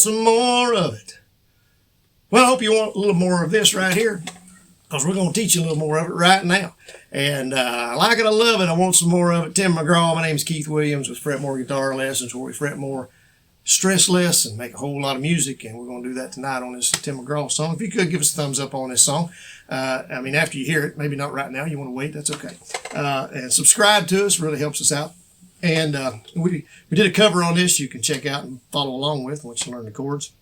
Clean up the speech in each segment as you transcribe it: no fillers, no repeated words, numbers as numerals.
want some more of it. Well, I hope you want a little more of this right here, because we're going to teach you a little more of it right now. And I like it, I love it, I want some more of it. Tim McGraw, my name is Keith Williams with Fret More Guitar Lessons, where we fret more, stress less, and make a whole lot of music. And we're going to do that tonight on this Tim McGraw song. If you could give us a thumbs up on this song. I mean, after you hear it, maybe not right now, you want to wait, that's okay. And subscribe to us, really helps us out. And we did a cover on this you can check out and follow along with once you learn the chords.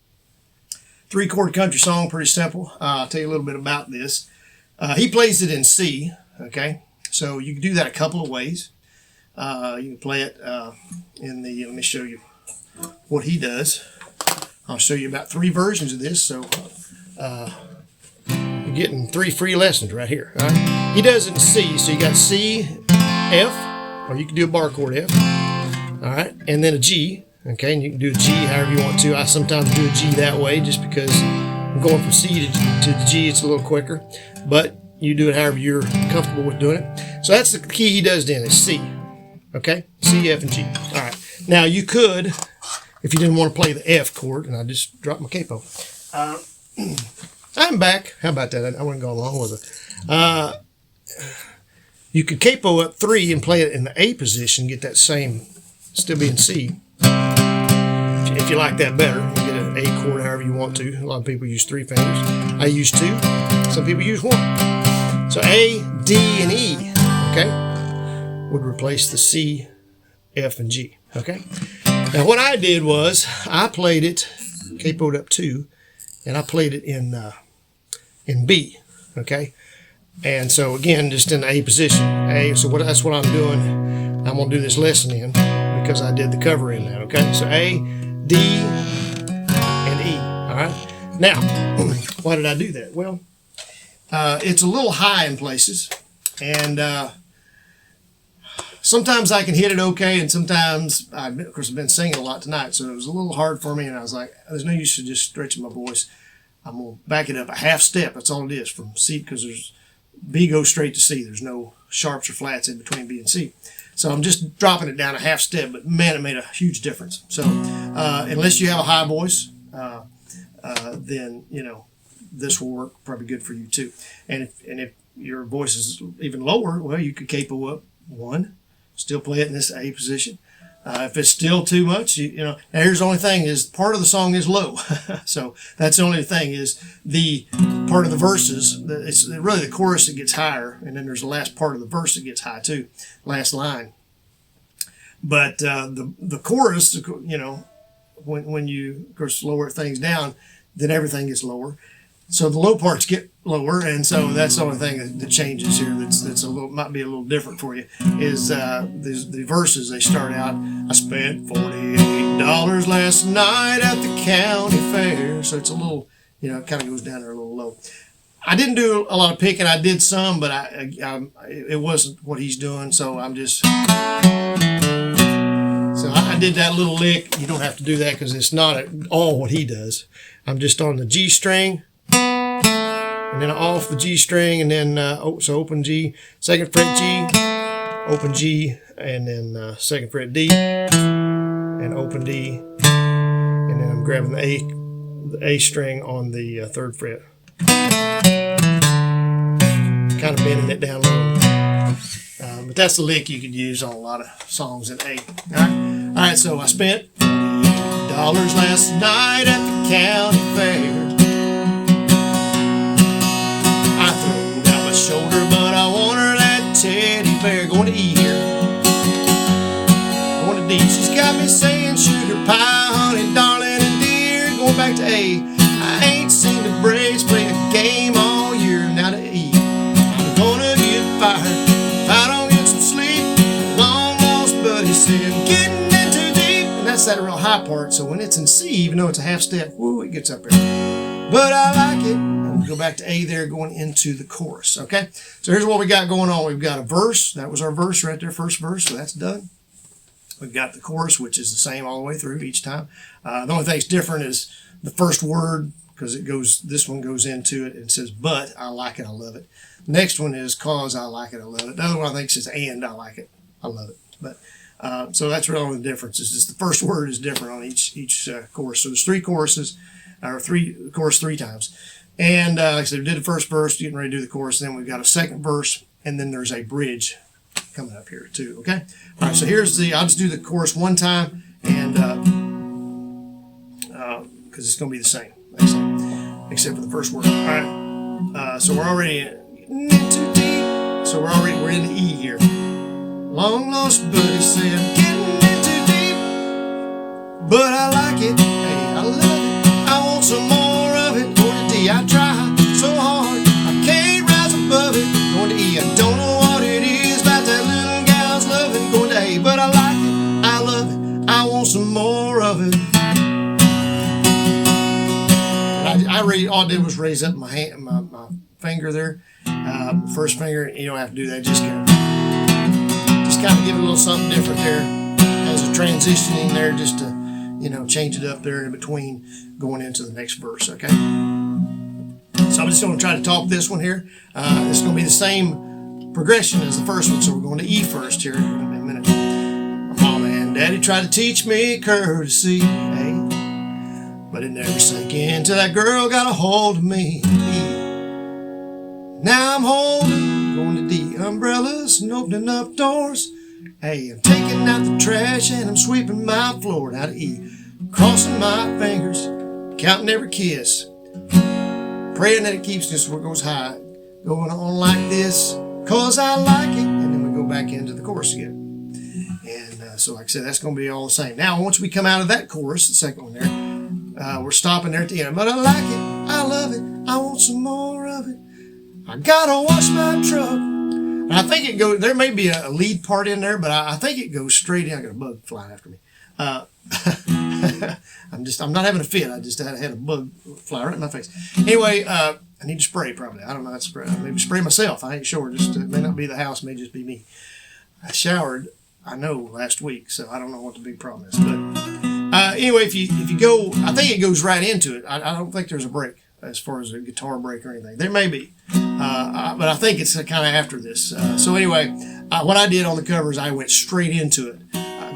3-chord country song, pretty simple. I'll tell you a little bit about this. He plays it in C, okay? So you can do that a couple of ways. You can play it in the, let me show you what he does. I'll show you about 3 versions of this, so you're getting 3 free lessons right here. All right? He does it in C, so you got C, F, or you can do a bar chord F, all right, and then a G. Okay, and you can do a G however you want to. I sometimes do a G that way just because I'm going from C to the G. It's a little quicker, but you do it however you're comfortable with doing it. So that's the key he does then, is C. Okay, C, F, and G. All right. Now you could, if you didn't want to play the F chord, and I just dropped my capo. I'm back. How about that? I wouldn't go along with it. You could capo up 3 and play it in the A position, get that same, still be in C. If you like that better, you get an A chord however you want to. A lot of people use 3 fingers. I use 2. Some people use 1. So A, D, and E, okay, would replace the C, F, and G, okay? Now what I did was I played it, capoed up 2, and I played it in B, okay? And so again, just in the A position, A. So that's what I'm doing. I'm gonna do this lesson in because I did the cover in that, okay? So A, D, and E, all right? Now, why did I do that? Well, it's a little high in places, and sometimes I can hit it okay, and sometimes, of course, I've been singing a lot tonight, so it was a little hard for me, and I was like, there's no use to just stretching my voice. I'm going to back it up a half step, that's all it is, from C, because B goes straight to C. There's no sharps or flats in between B and C. So I'm just dropping it down a half step, but man, it made a huge difference. So unless you have a high voice, then, you know, this will work probably good for you too. And if your voice is even lower, well, you could capo up 1, still play it in this A position. If it's still too much, you know, and here's the only thing is part of the song is low. So that's the only thing is the part of the verses, it's really the chorus that gets higher, and then there's the last part of the verse that gets high too, last line. But the chorus, you know, when you, of course, lower things down, then everything gets lower. So the low parts get lower, and so that's the only thing that changes here. That's a little, might be a little different for you. Is the verses, they start out, I spent $48 last night at the county fair. So it's a little, you know, it kind of goes down there a little low. I didn't do a lot of picking. I did some, but it wasn't what he's doing. So I'm just, so I did that little lick. You don't have to do that because it's not at all what he does. I'm just on the G string. And then off the G string, and then, so open G, 2nd fret G, open G, and then 2nd fret D, and open D, and then I'm grabbing the A string on the 3rd fret. Kind of bending it down low. But that's the lick you could use on a lot of songs in A. All right, so I spent $48 last night at the county fair. Shoulder, but I want her that teddy bear. Going to E here. Going to D. She's got me saying sugar pie, honey, darling, and dear. Going back to A. I ain't seen the Braves play a game all year. Now to E. I'm gonna get fired if I don't get some sleep. Long lost buddy said, getting in too deep. And that's that real high part. So when it's in C, even though it's a half step, woo, it gets up there. But I like it. Go back to A there, going into the chorus, okay? So here's what we got going on. We've got a verse. That was our verse right there, first verse, so that's done. We've got the chorus, which is the same all the way through each time. The only thing that's different is the first word, because it goes, this one goes into it and says, but I like it, I love it. The next one is cause I like it, I love it. The other one I think says and I like it, I love it. But so that's really the difference. It's just the first word is different on each chorus. So there's 3 choruses, or chorus 3 times. And like I said, we did the first verse, getting ready to do the chorus. Then we've got a second verse, and then there's a bridge coming up here too. Okay. All right. So here's I'll just do the chorus one time, and because it's going to be the same, except for the first word. All right. So we're already in too deep. So we're in the E here. Long lost buddy said, I'm getting in too deep, but I like it. Hey, I love it. I want some more of it. Going to D, I try so hard, I can't rise above it. Going to E, I don't know what it is about that little gal's loving. Going to A, but I like it. I love it. I want some more of it. All I did was raise up my hand, my finger there, first finger. You don't have to do that. Just kind of give it a little something different there as a transitioning there, just to change it up there in between going into the next verse. Okay. So I'm just going to try to talk this one here. It's going to be the same progression as the first one. So we're going to E first here in a minute. Mama and Daddy tried to teach me courtesy. Hey. But it never sank in till that girl got a hold of me. Now I'm holding, going to D, umbrellas and opening up doors. Hey, I'm taking out the trash and I'm sweeping my floor. Now to E, crossing my fingers, counting every kiss, praying that it keeps just where it goes high, going on like this, 'cause I like it. And then we go back into the chorus again. And so like I said, that's going to be all the same. Now, once we come out of that chorus, the second one there, we're stopping there at the end. But I like it, I love it, I want some more of it. I gotta wash my truck. And I think it goes, there may be a lead part in there, but I think it goes straight in. I got a bug flying after me. I'm not having a fit. I just had a bug fly right in my face. Anyway, I need to spray probably. I don't know how to spray. Maybe spray myself. I ain't sure. Just it may not be the house. It may just be me. I showered, I know, last week, so I don't know what the big problem is. But anyway, if you go, I think it goes right into it. I don't think there's a break as far as a guitar break or anything. There may be, but I think it's kind of after this. So anyway, what I did on the cover is I went straight into it.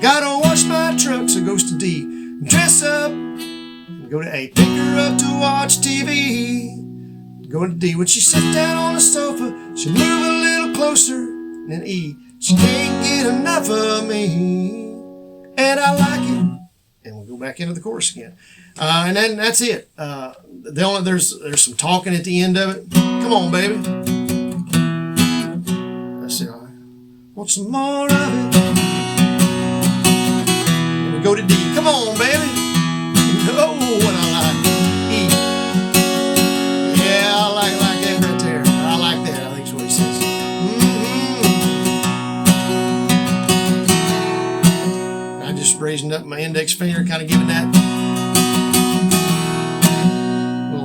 Gotta wash my truck, so it goes to D. Dress up, and go to A. Pick her up to watch TV. Go to D. When she sits down on the sofa, she move a little closer. And then E. She can't get enough of me, and I like it. And we'll go back into the chorus again. And then that's it. There's some talking at the end of it. Come on, baby. Let's see. Want some more of it. And we go to D. Come on, baby. You know what I like. E. Yeah, I like that right there. I like that. I think that's what he says. I just raising up my index finger, kind of giving that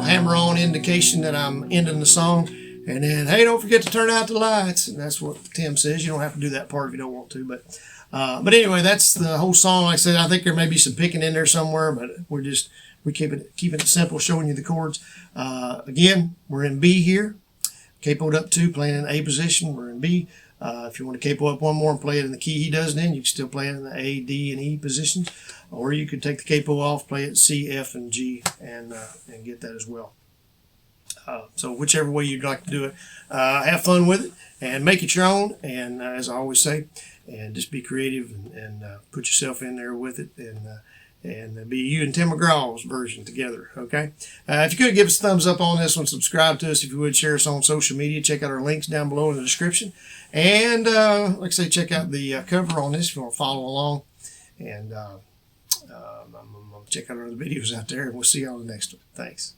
hammer-on indication that I'm ending the song. And then, hey, don't forget to turn out the lights. And that's what Tim says. You don't have to do that part if you don't want to. But anyway, that's the whole song. Like I said, I think there may be some picking in there somewhere, but we're keeping it simple, showing you the chords. Again, we're in B here. Capoed up 2, playing in A position. We're in B. If you want to capo up one more and play it in the key he does, then you can still play it in the A, D, and E positions. Or you could take the capo off, play it C, F, and G, and get that as well. So whichever way you'd like to do it, have fun with it and make it your own. And as I always say, and just be creative and put yourself in there with it, and be you and Tim McGraw's version together. Okay. If you could give us a thumbs up on this one, subscribe to us if you would, share us on social media. Check out our links down below in the description, and like I say, check out the cover on this if you want to follow along. And check out our other videos out there, and we'll see you on the next one. Thanks.